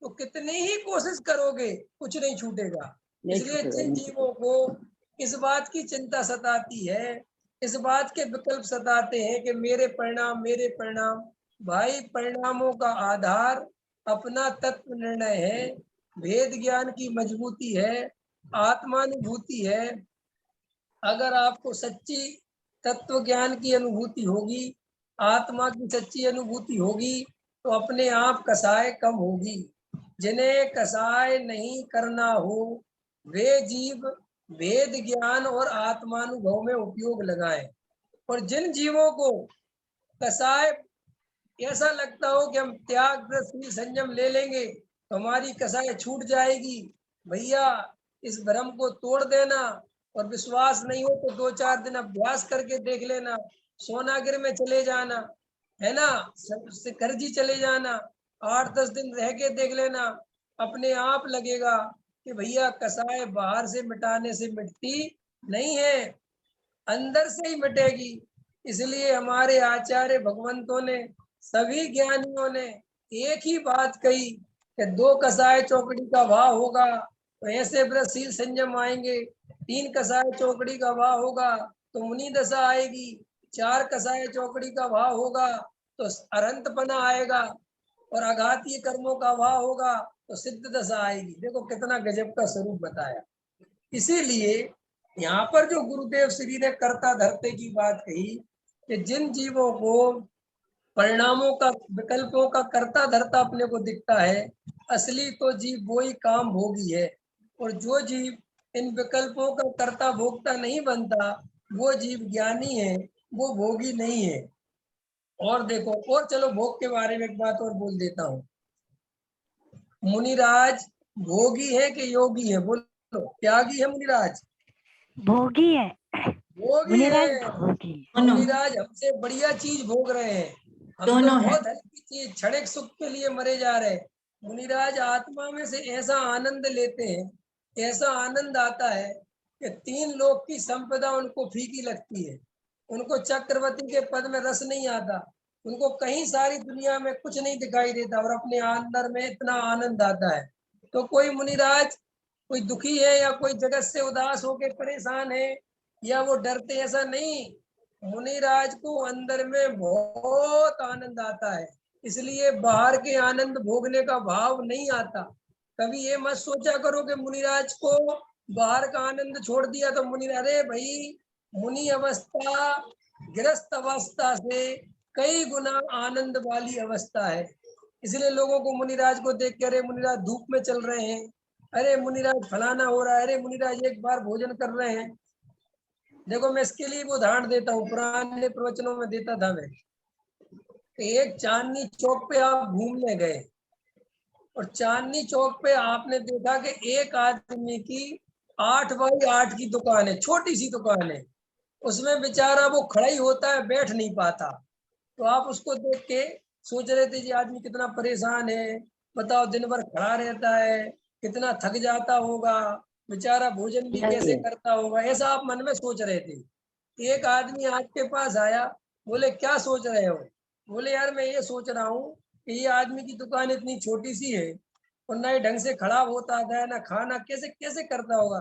तो कितनी ही कोशिश करोगे कुछ नहीं छूटेगा। इसलिए जिन जीवों को इस बात की चिंता सताती है, इस बात के विकल्प सताते हैं कि मेरे परिणाम, भाई परिणामों का आधार अपना तत्व निर्णय है, भेद ज्ञान की मजबूती है, आत्मानुभूति है। अगर आपको सच्ची तत्व ज्ञान की अनुभूति होगी, आत्मा की सच्ची अनुभूति होगी, तो अपने आप कसाय कम होगी। जिन्हें कसाय नहीं करना हो वे जीव भेद ज्ञान और आत्मानुभव में उपयोग लगाएं। और जिन जीवों को कसाय ऐसा लगता हो कि हम त्याग संयम ले लेंगे तो हमारी कसाय छूट जाएगी, भैया इस भ्रम को तोड़ देना। और विश्वास नहीं हो तो 2-4 दिन अभ्यास करके देख लेना, सोनागिर में चले जाना, है ना, शिखरजी चले जाना, 8-10 दिन रह के देख लेना, अपने आप लगेगा कि भैया कसाय बाहर से मिटाने से मिटती नहीं है, अंदर से ही मिटेगी। इसलिए हमारे आचार्य भगवंतों ने, सभी ज्ञानियों ने एक ही बात कही कि 2 कसाय चौकड़ी का भाव होगा तो ऐसे व्रतशील संयम आएंगे, 3 कसाय चौकड़ी का भाव होगा तो मुनि दशा आएगी, 4 कसाय चौकड़ी का भाव होगा तो अरंतपना आएगा, और आघातीय कर्मों का भाव होगा तो सिद्ध दशा आएगी। देखो कितना गजब का स्वरूप बताया। इसीलिए यहाँ पर जो गुरुदेव श्री ने कर्ता धरते की बात कही कि जिन जीवों को परिणामों का विकल्पों का कर्ता धरता अपने को दिखता है, असली तो जीव वो ही काम भोगी है। और जो जीव इन विकल्पों का कर्ता भोगता नहीं बनता, वो जीव ज्ञानी है, वो भोगी नहीं है। और देखो, और चलो भोग के बारे में एक बात और बोल देता हूँ। मुनिराज भोगी है कि योगी है? बोलो, त्यागी है मुनिराज? भोगी है। भोगी मुनिराज है। भोगी। मुनिराज हमसे बढ़िया चीज भोग रहे हैं, हम तो दोनों है। बहुत हल्की चीज क्षणिक सुख के लिए मरे जा रहे हैं। मुनिराज आत्मा में से ऐसा आनंद लेते हैं, ऐसा आनंद आता है कि 3 लोक की संपदा उनको फीकी लगती है, उनको चक्रवर्ती के पद में रस नहीं आता, उनको कहीं सारी दुनिया में कुछ नहीं दिखाई देता, और अपने अंदर में इतना आनंद आता है। तो कोई मुनिराज कोई दुखी है या कोई जगत से उदास होकर परेशान है या वो डरते, ऐसा नहीं। मुनिराज को अंदर में बहुत आनंद आता है, इसलिए बाहर के आनंद भोगने का भाव नहीं आता। कभी ये मत सोचा करो कि मुनिराज को बाहर का आनंद छोड़ दिया तो मुनि, अरे भाई मुनि अवस्था गृहस्थ अवस्था से कई गुना आनंद वाली अवस्था है। इसलिए लोगों को मुनिराज को देख के, अरे मुनिराज धूप में चल रहे हैं, अरे मुनिराज फलाना हो रहा है, अरे मुनिराज एक बार भोजन कर रहे हैं। देखो मैं इसके लिए वो उदाहरण देता हूँ, पुराने प्रवचनों में देता था मैं, एक चांदनी चौक पे आप घूमने गए और चांदनी चौक पे आपने देखा कि एक आदमी की 8x8 की दुकान है, छोटी सी दुकान है, उसमें बेचारा वो खड़ा ही होता है, बैठ नहीं पाता। तो आप उसको देख के सोच रहे थे ये आदमी कितना परेशान है, बताओ दिन भर खड़ा रहता है, कितना थक जाता होगा, बेचारा भोजन भी कैसे करता होगा, ऐसा आप मन में सोच रहे थे। एक आदमी आपके पास आया, बोले क्या सोच रहे हो? बोले यार मैं ये सोच रहा हूँ कि ये आदमी की दुकान इतनी छोटी सी है और ना ही ढंग से खड़ा होता है ना खाना, कैसे कैसे करता होगा?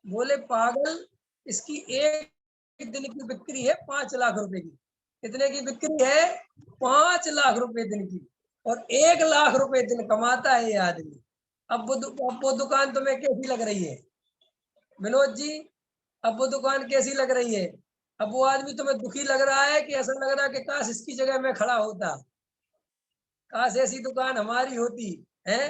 बोले पागल, इसकी एक दिन की बिक्री है 5 लाख रुपए की। कितने की बिक्री है? 5 लाख रुपए दिन की, और 1 लाख रुपए दिन कमाता है ये आदमी। अब वो दुकान तुम्हें कैसी लग रही है विनोद जी? अब वो दुकान कैसी लग रही है? अब वो आदमी तुम्हें दुखी लग रहा है कि ऐसा लग रहा है कि काश इसकी जगह में खड़ा होता, काश ऐसी दुकान हमारी होती है?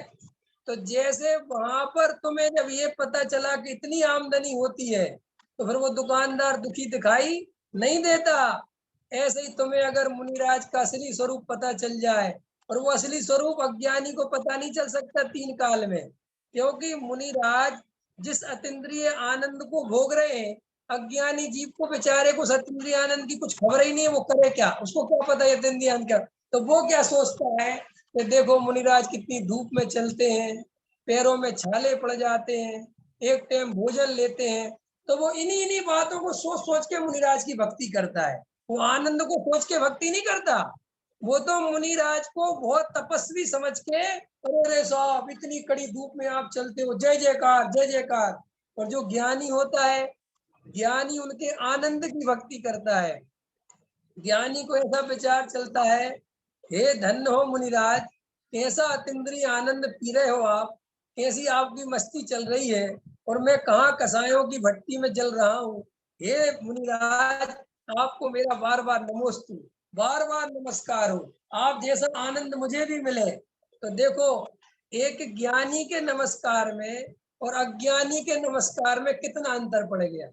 तो जैसे वहां पर तुम्हें जब ये पता चला कि इतनी आमदनी होती है तो फिर वो दुकानदार दुखी दिखाई नहीं देता। ऐसे ही तुम्हें अगर मुनिराज का असली स्वरूप पता चल जाए, और वो असली स्वरूप अज्ञानी को पता नहीं चल सकता 3 काल में, क्योंकि मुनिराज जिस अतीन्द्रिय आनंद को भोग रहे हैं, अज्ञानी जीव को बेचारे को अतीन्द्रिय आनंद की कुछ खबर ही नहीं है, वो करे क्या, उसको क्या पता है अतीन्द्रिय आनंद क्या। तो वो क्या सोचता है कि देखो मुनिराज कितनी धूप में चलते हैं, पैरों में छाले पड़ जाते हैं, एक टाइम भोजन लेते हैं, तो वो इन्हीं इन्हीं बातों को सोच सोच के मुनिराज की भक्ति करता है। वो आनंद को खोज के भक्ति नहीं करता, वो तो मुनिराज को बहुत तपस्वी समझ के, अरे साहब इतनी कड़ी धूप में आप चलते हो, जय जयकार जय जयकार। और जो ज्ञानी होता है, ज्ञानी उनके आनंद की भक्ति करता है। ज्ञानी को ऐसा विचार चलता है, हे धन्य हो मुनिराज, कैसा अतीन्द्रिय आनंद पी रहे हो आप, कैसी आपकी मस्ती चल रही है, और मैं कहाँ कसायों की भट्टी में जल रहा हूँ। हे मुनिराज, आपको मेरा बार बार नमोस्तु, बार बार नमस्कार हो, आप जैसा आनंद मुझे भी मिले। तो देखो, एक ज्ञानी के नमस्कार में और अज्ञानी के नमस्कार में कितना अंतर पड़ गया।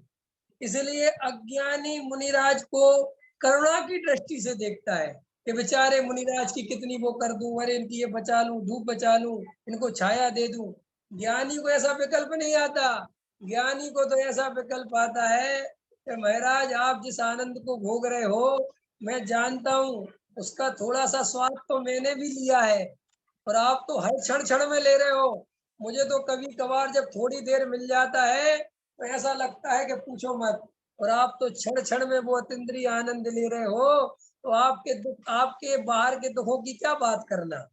इसलिए अज्ञानी मुनिराज को करुणा की दृष्टि से देखता है कि बेचारे मुनिराज की कितनी वो कर दूं, अरे इनकी ये बचा लूं, धूप बचा लूं, इनको छाया दे दूं। ज्ञानी को ऐसा विकल्प नहीं आता। ज्ञानी को तो ऐसा विकल्प आता है कि महाराज आप जिस आनंद को भोग रहे हो, मैं जानता हूँ उसका थोड़ा सा स्वाद तो मैंने भी लिया है, और आप तो हर क्षण क्षण में ले रहे हो। मुझे तो कभी कभार जब थोड़ी देर मिल जाता है तो ऐसा लगता है कि पूछो मत, और आप तो क्षण क्षण में वो अतीन्द्रिय आनंद ले रहे हो, तो आपके दुख, आपके बाहर के दुखों की क्या बात करना।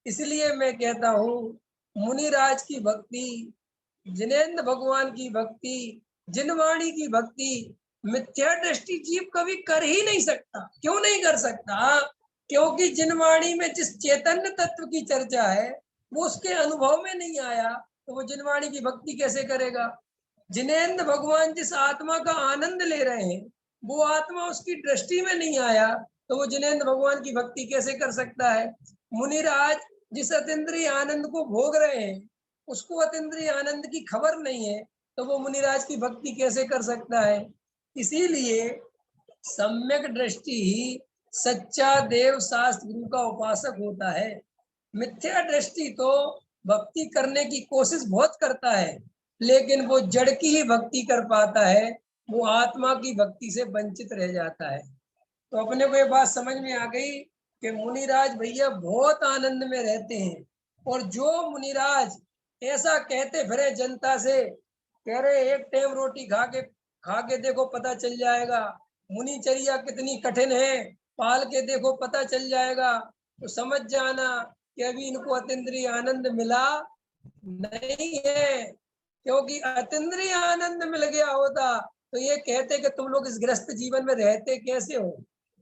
इसलिए मैं कहता हूँ, मुनिराज की भक्ति, जिनेन्द्र भगवान की भक्ति, जिनवाणी की भक्ति, मिथ्या दृष्टि जीव कभी कर ही नहीं सकता। क्यों नहीं कर सकता? क्योंकि जिनवाणी में जिस चैतन्य तत्व की चर्चा है वो उसके अनुभव में नहीं आया, तो वो जिनवाणी की भक्ति कैसे करेगा? जिनेन्द्र भगवान जिस आत्मा का आनंद ले रहे हैं, वो आत्मा उसकी दृष्टि में नहीं आया, तो वो जिनेन्द्र भगवान की भक्ति कैसे कर सकता है? मुनिराज जिस अतीन्द्रिय आनंद को भोग रहे हैं, उसको अतीन्द्रिय आनंद की खबर नहीं है, तो वो मुनिराज की भक्ति कैसे कर सकता है? इसीलिए सम्यक दृष्टि ही सच्चा देव शास्त्र गुरु का उपासक होता है। मिथ्या दृष्टि तो भक्ति करने की कोशिश बहुत करता है, लेकिन वो जड़ की ही भक्ति कर पाता है, वो आत्मा की भक्ति से वंचित रह जाता है। तो अपने को ये बात समझ में आ गई कि मुनिराज भैया बहुत आनंद में रहते हैं, और जो मुनिराज ऐसा कहते फिरे जनता से, कह रहे एक टाइम रोटी खा के देखो पता चल जाएगा, मुनिचर्या कितनी कठिन है, पाल के देखो पता चल जाएगा, तो समझ जाना कि अभी इनको अतीन्द्रिय आनंद मिला नहीं है। क्योंकि अतीन्द्रिय आनंद मिल गया होता तो ये कहते कि तुम लोग इस ग्रस्त जीवन में रहते कैसे हो,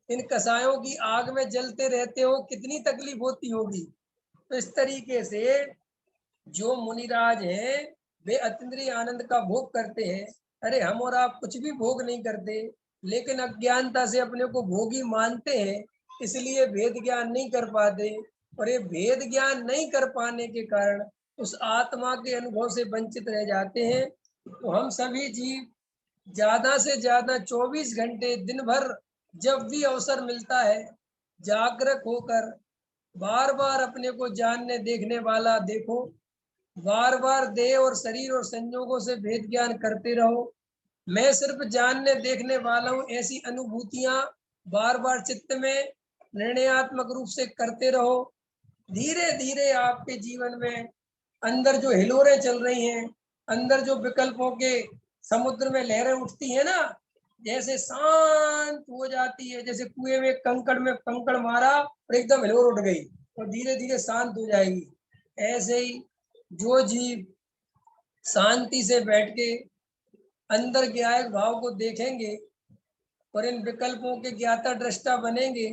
इन कसायों की आग में जलते रहते हो, कितनी तकलीफ होती होगी। तो इस तरीके से जो मुनिराज हैं वे अतीन्द्रिय आनंद का भोग करते हैं। अरे हम और आप कुछ भी भोग नहीं करते, लेकिन अज्ञानता से अपने को भोगी मानते हैं, इसलिए भेद ज्ञान नहीं कर पाते, और ये भेद ज्ञान नहीं कर पाने के कारण उस आत्मा के अनुभव से वंचित रह जाते हैं। तो हम सभी जीव ज्यादा से ज्यादा 24 घंटे दिन भर जब भी अवसर मिलता है, जागरूक होकर बार बार अपने को जानने देखने वाला देखो, बार बार देह और शरीर और संयोगों से भेद ज्ञान करते रहो। मैं सिर्फ जानने देखने वाला हूँ, ऐसी अनुभूतियां बार बार चित्त में निर्णयात्मक रूप से करते रहो। धीरे धीरे आपके जीवन में अंदर जो हिलोरें चल रही हैं, अंदर जो विकल्पों के समुद्र में लहरें उठती है ना, जैसे शांत हो जाती है, जैसे कुएं में कंकड़ मारा और एकदम हिलोर उठ गई और धीरे धीरे शांत हो जाएगी। ऐसे ही जो जीव शांति से बैठ के अंदर ज्ञायक भाव को देखेंगे और इन विकल्पों के ज्ञाता दृष्टा बनेंगे,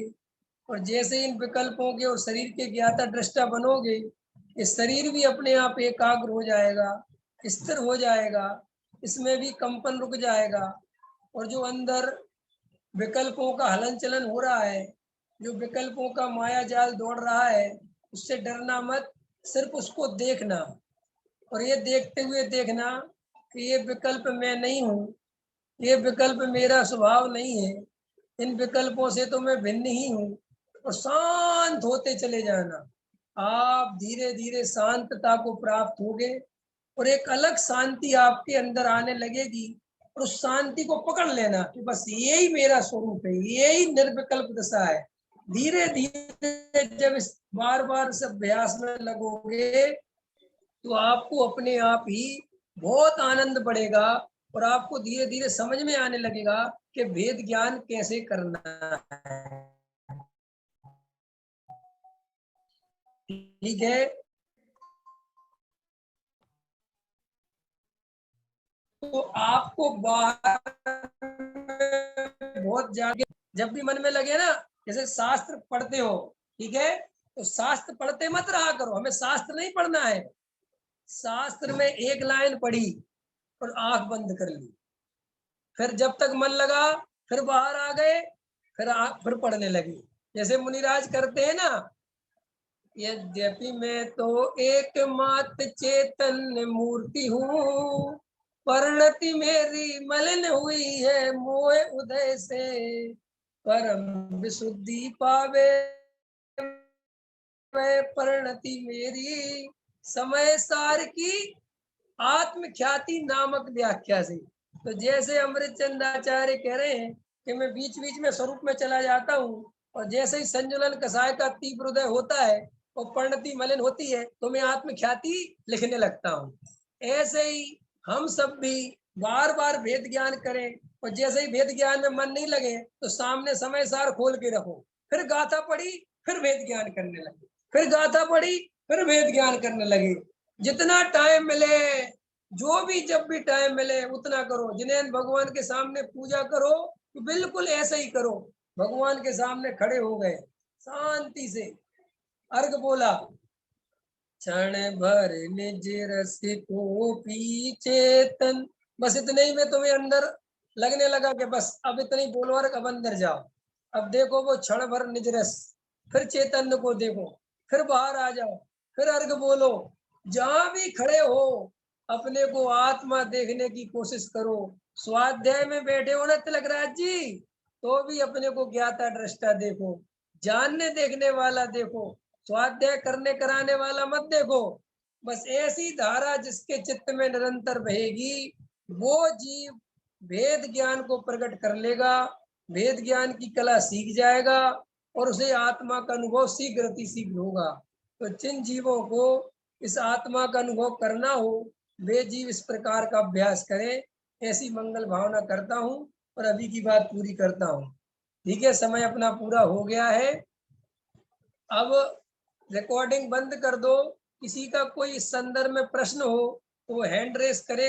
और जैसे इन विकल्पों के और शरीर के ज्ञाता दृष्टा बनोगे, ये शरीर भी अपने आप एकाग्र हो जाएगा, स्थिर हो जाएगा, इसमें भी कंपन रुक जाएगा। और जो अंदर विकल्पों का हलन चलन हो रहा है, जो विकल्पों का माया जाल दौड़ रहा है, उससे डरना मत, सिर्फ उसको देखना और ये देखते हुए देखना कि ये विकल्प मैं नहीं हूँ, ये विकल्प मेरा स्वभाव नहीं है, इन विकल्पों से तो मैं भिन्न ही हूँ। और शांत होते चले जाना, आप धीरे धीरे शांतता को प्राप्त होगे और एक अलग शांति आपके अंदर आने लगेगी। और उस शांति को पकड़ लेना कि बस यही मेरा स्वरूप है, यही निर्विकल्प दशा है। धीरे धीरे जब इस बार बार इस अभ्यास में लगोगे तो आपको अपने आप ही बहुत आनंद बढ़ेगा और आपको धीरे धीरे समझ में आने लगेगा कि भेद ज्ञान कैसे करना है। ठीक है, तो आपको बाहर बहुत जाके जब भी मन में लगे ना, जैसे शास्त्र पढ़ते हो, ठीक है, तो शास्त्र पढ़ते मत रहा करो, हमें शास्त्र नहीं पढ़ना है। शास्त्र में एक लाइन पढ़ी और आंख बंद कर ली, फिर जब तक मन लगा फिर बाहर आ गए, फिर पढ़ने लगे, जैसे मुनिराज करते हैं ना। यद्यपि मैं तो एकमात्र चेतन मूर्ति हूँ, परिणति मेरी मलिन हुई है मोह उदय से, परम विशुद्धि पावे परिणति मेरी, समय सार की आत्म ख्याति नामक व्याख्या से। तो जैसे अमृत चंदाचार्य कह रहे हैं कि मैं बीच बीच में स्वरूप में चला जाता हूँ, और जैसे ही संजुलन कसाय का तीव्र उदय होता है और परिणति मलिन होती है तो मैं आत्म ख्याति लिखने लगता हूँ। ऐसे ही हम सब भी बार बार भेद ज्ञान करें, और जैसे ही भेद ज्ञान में मन नहीं लगे तो सामने समय सार खोल के रखो, फिर गाथा पढ़ी फिर भेद ज्ञान करने लगे, फिर गाथा पढ़ी फिर भेद ज्ञान करने लगे। जितना टाइम मिले, जो भी जब भी टाइम मिले उतना करो। जिन्हें भगवान के सामने पूजा करो तो बिल्कुल ऐसे ही करो, भगवान के सामने खड़े हो गए, शांति से अर्घ बोला, क्षण भर निज रस को पी चेतन, बस इतने ही में तुम्हें अंदर लगने लगा कि बस अब इतनी बोलो और अब अंदर जाओ। अब देखो वो क्षण भर निज रस, फिर चैतन्य को देखो, फिर बाहर आ जाओ, फिर अर्घ बोलो। जहां भी खड़े हो अपने को आत्मा देखने की कोशिश करो। स्वाध्याय में बैठे हो ना तिलकराज जी, तो भी अपने को ज्ञाता दृष्टा देखो, जानने देखने वाला देखो, स्वाध्याय करने कराने वाला मत देखो। बस ऐसी धारा जिसके चित्त में निरंतर बहेगी, वो जीव भेद ज्ञान को प्रकट कर लेगा, भेद ज्ञान की कला सीख जाएगा और उसे आत्मा का अनुभव शीघ्र अति शीघ्र होगा। तो जिन जीवों को इस आत्मा का अनुभव करना हो वे जीव इस प्रकार का अभ्यास करें, ऐसी मंगल भावना करता हूँ और अभी की बात पूरी करता हूँ। ठीक है, समय अपना पूरा हो गया है, अब रिकॉर्डिंग बंद कर दो। किसी का कोई इस संदर्भ में प्रश्न हो तो हैंड रेस करे।